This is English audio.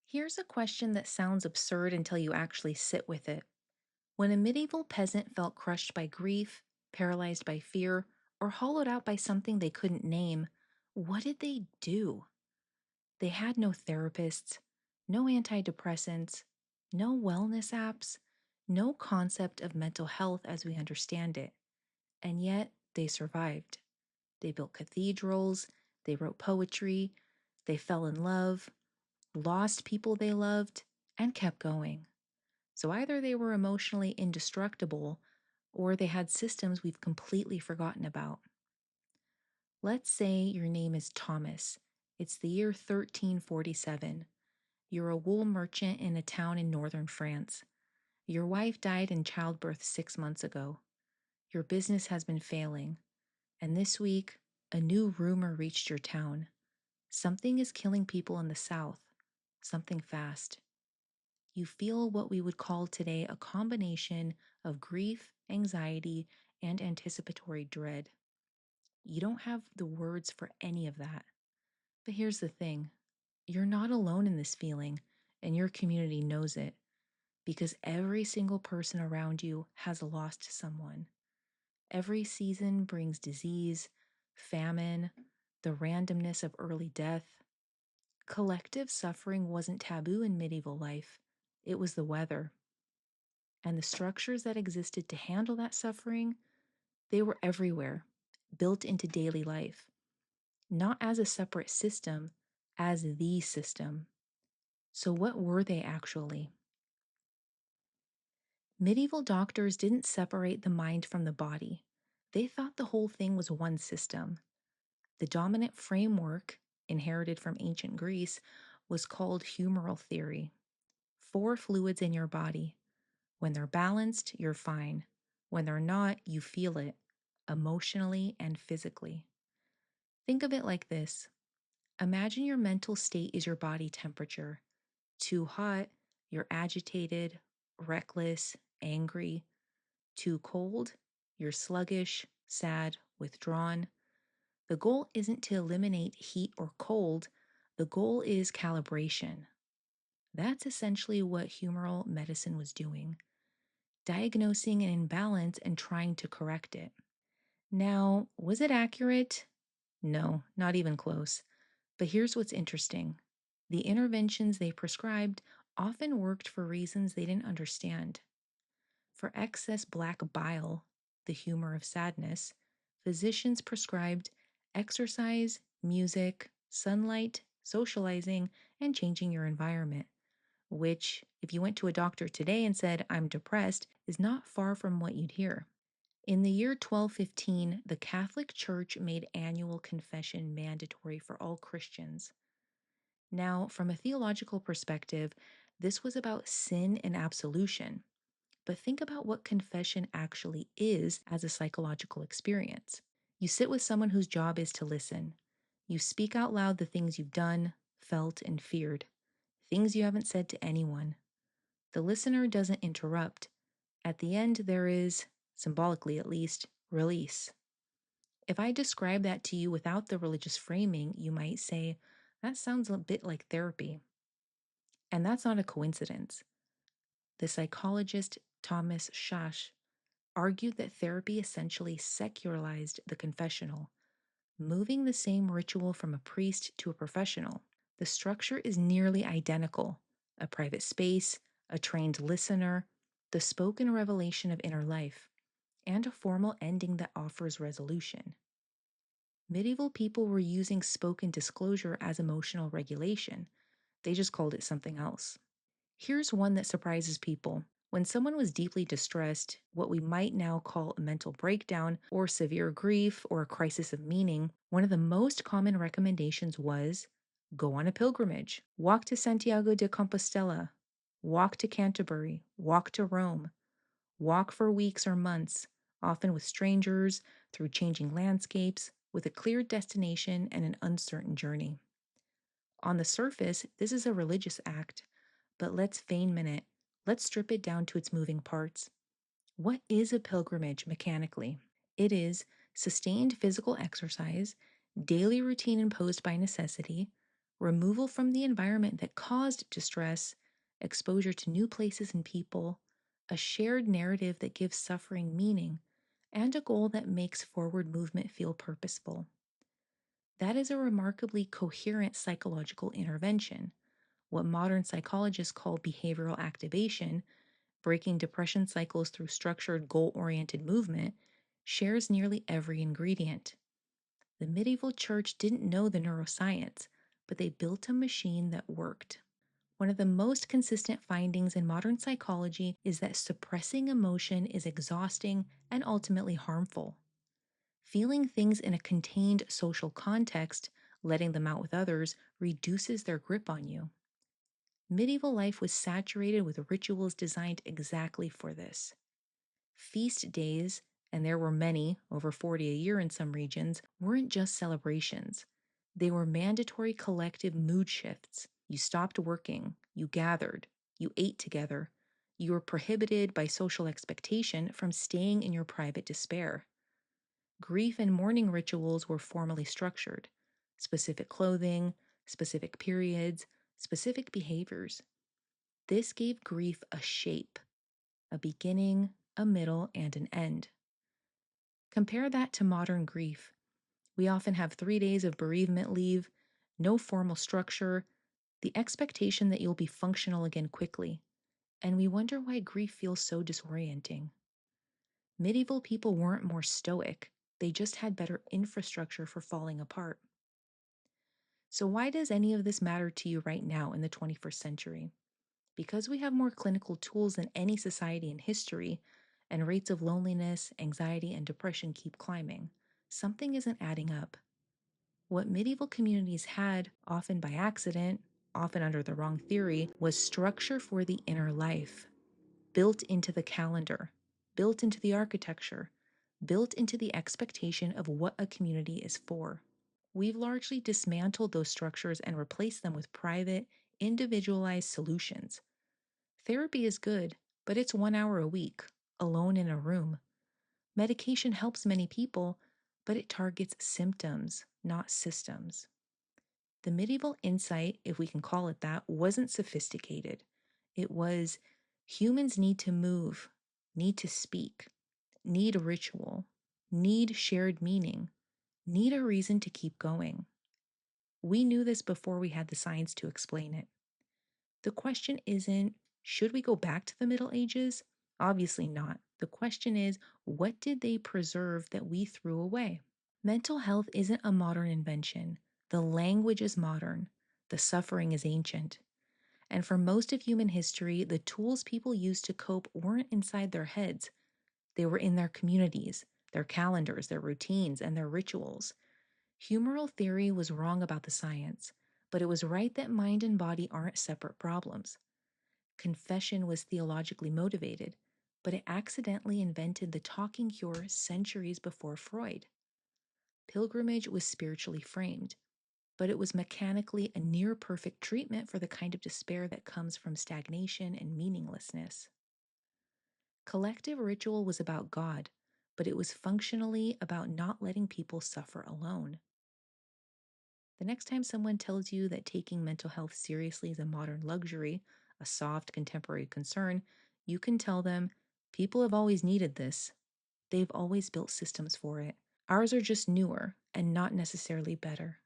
Here's a question that sounds absurd until you actually sit with it. When a medieval peasant felt crushed by grief, paralyzed by fear, or hollowed out by something they couldn't name, what did they do? They had no therapists, no antidepressants, no wellness apps, no concept of mental health as we understand it. And yet, they survived. They built cathedrals, they wrote poetry, they fell in love, lost people they loved, and kept going. So either they were emotionally indestructible or they had systems we've completely forgotten about. Let's say your name is Thomas. It's the year 1347. You're a wool merchant in a town in northern France. Your wife died in childbirth 6 months ago. Your business has been failing. And this week, a new rumor reached your town. Something is killing people in the south. Something fast. You feel what we would call today a combination of grief, anxiety, and anticipatory dread. You don't have the words for any of that. But here's the thing, you're not alone in this feeling, and your community knows it because every single person around you has lost someone. Every season brings disease, famine, the randomness of early death. Collective suffering wasn't taboo in medieval life, it was the weather. And the structures that existed to handle that suffering, they were everywhere, built into daily life, not as a separate system, as the system. So, what were they actually? Medieval doctors didn't separate the mind from the body. They thought the whole thing was one system. The dominant framework, inherited from ancient Greece, was called humoral theory. Four fluids in your body. When they're balanced, you're fine. When they're not, you feel it, emotionally and physically. Think of it like this. Imagine your mental state is your body temperature. Too hot, you're agitated, reckless, angry. Too cold, you're sluggish, sad, withdrawn. The goal isn't to eliminate heat or cold, the goal is calibration. That's essentially what humoral medicine was doing, diagnosing an imbalance and trying to correct it. Now, was it accurate? No, not even close. But here's what's interesting, the interventions they prescribed often worked for reasons they didn't understand. For excess black bile, the humor of sadness, physicians prescribed exercise, music, sunlight, socializing, and changing your environment, which, if you went to a doctor today and said, I'm depressed, is not far from what you'd hear. In the year 1215, the Catholic Church made annual confession mandatory for all Christians. Now, from a theological perspective, this was about sin and absolution. But think about what confession actually is as a psychological experience. You sit with someone whose job is to listen. You speak out loud the things you've done, felt, and feared, things you haven't said to anyone. The listener doesn't interrupt. At the end, there is, symbolically at least, release. If I describe that to you without the religious framing, you might say, that sounds a bit like therapy. And that's not a coincidence. The psychologist Thomas Schasch argued that therapy essentially secularized the confessional, moving the same ritual from a priest to a professional. The structure is nearly identical, a private space, a trained listener, the spoken revelation of inner life, and a formal ending that offers resolution. Medieval people were using spoken disclosure as emotional regulation. They just called it something else. Here's one that surprises people. When someone was deeply distressed, what we might now call a mental breakdown or severe grief or a crisis of meaning, one of the most common recommendations was go on a pilgrimage, walk to Santiago de Compostela, walk to Canterbury, walk to Rome, walk for weeks or months, often with strangers, through changing landscapes, with a clear destination and an uncertain journey. On the surface, this is a religious act, but let's feign it. Let's strip it down to its moving parts. What is a pilgrimage mechanically? It is sustained physical exercise, daily routine imposed by necessity, removal from the environment that caused distress, exposure to new places and people, a shared narrative that gives suffering meaning, and a goal that makes forward movement feel purposeful. That is a remarkably coherent psychological intervention. What modern psychologists call behavioral activation, breaking depression cycles through structured, goal oriented movement, shares nearly every ingredient. The medieval church didn't know the neuroscience, but they built a machine that worked. One of the most consistent findings in modern psychology is that suppressing emotion is exhausting and ultimately harmful. Feeling things in a contained social context, letting them out with others, reduces their grip on you. Medieval life was saturated with rituals designed exactly for this. Feast days, and there were many, over 40 a year in some regions, weren't just celebrations. They were mandatory collective mood shifts. You stopped working, you gathered, you ate together. You were prohibited by social expectation from staying in your private despair. Grief and mourning rituals were formally structured: specific clothing, specific periods, specific behaviors. This gave grief a shape, a beginning, a middle, and an end. Compare that to modern grief. We often have 3 days of bereavement leave, no formal structure, the expectation that you'll be functional again quickly, and we wonder why grief feels so disorienting. Medieval people weren't more stoic, they just had better infrastructure for falling apart. So, why does any of this matter to you right now in the 21st century? Because we have more clinical tools than any society in history, and rates of loneliness, anxiety, and depression keep climbing, something isn't adding up. What medieval communities had, often by accident, often under the wrong theory, was structure for the inner life, built into the calendar, built into the architecture, built into the expectation of what a community is for. We've largely dismantled those structures and replaced them with private, individualized solutions. Therapy is good, but it's 1 hour a week, alone in a room. Medication helps many people, but it targets symptoms, not systems. The medieval insight, if we can call it that, wasn't sophisticated. It was: humans need to move, need to speak, need a ritual, need shared meaning, need a reason to keep going. We knew this before we had the science to explain it. The question isn't, should we go back to the Middle Ages? Obviously not. The question is, what did they preserve that we threw away? Mental health isn't a modern invention. The language is modern. The suffering is ancient. And for most of human history, the tools people used to cope weren't inside their heads. They were in their communities, their calendars, their routines, and their rituals. Humoral theory was wrong about the science, but it was right that mind and body aren't separate problems. Confession was theologically motivated, but it accidentally invented the talking cure centuries before Freud. Pilgrimage was spiritually framed, but it was mechanically a near perfect treatment for the kind of despair that comes from stagnation and meaninglessness. Collective ritual was about God, but it was functionally about not letting people suffer alone. The next time someone tells you that taking mental health seriously is a modern luxury, a soft contemporary concern, you can tell them, people have always needed this. They've always built systems for it. Ours are just newer and not necessarily better.